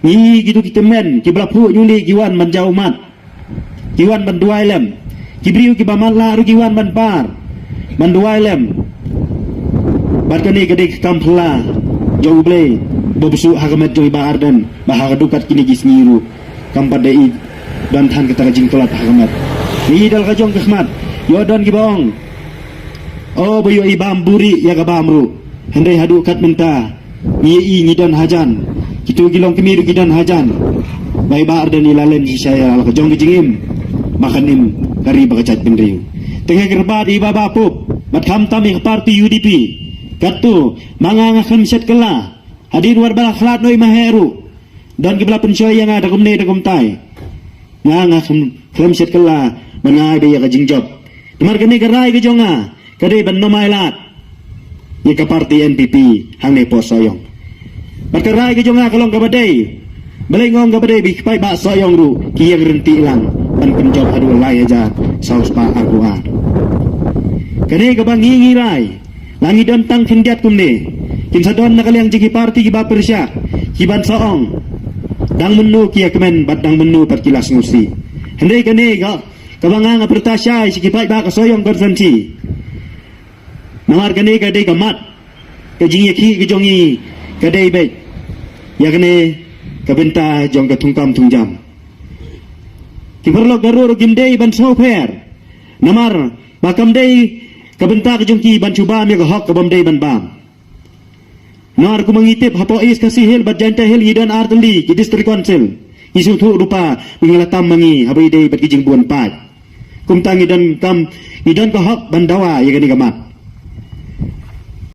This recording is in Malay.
Ni gitu kita men ki belapu nyuli kiwan man jauh mat kiwan man duai lem ki briu ki bamala ru kiwan man par man duai lem bat kani gede kampla jauh ble bobusu hagamat joy ba ardan ba hagadukat kini gisniru kampadai dan tan kita jing tolat hagamat ni dal kajong khmat yodon ki bong oh bayu ibam buri ya ka bamru hendai hadu kat menta ni ngidon hajan kitu gilong kemiru gidan hajan bai ba ardan ilalen si saya al kajong jingim makanim kari bakacat pendriu tengah gerba di baba pup mat kham tamih parti UDP katu manganga khamsat kala hadir war bala khlat noi maheru dan kibla pensoy yang ada kumne da kumtai nganga khamsat kala mangai de ya kajingjob temar kene gerai ke jonga kade ban nomai lat ye ka parti NPP hang ne posoyong berkerai ke jonga kalong kabadai balai ngong kabadai bi pai ba soyong ru ki yang renti lang ban penjob adu lai aja saus pa arguan kane ka bang ngirai langi don tang findiat kumne kim sadon nakaliang jigi parti ki ba persya ki ban soong dang menu ki kemen bat dang menu pat kilas ngusi hendai kane ka kabanga pertasya si ki pai ba ka soyong konsensi namar kane ka dei kamat ka jingi ki ki jongi ka dei be ya kene kabenta jong ka tungkam tungjam kiberlo garur gimdei ban sofer namar bakam dei kabenta ka jongki ban cuba me ka hok ka bamdei ban bam nar ku mangitip hapo is kasih hil bat janta hil yidan artli ki district council isu thu rupa minglatam mangi habai dei bat kijing buan pat kum tangi dan kam idan ka hok ban dawa ya kene gamat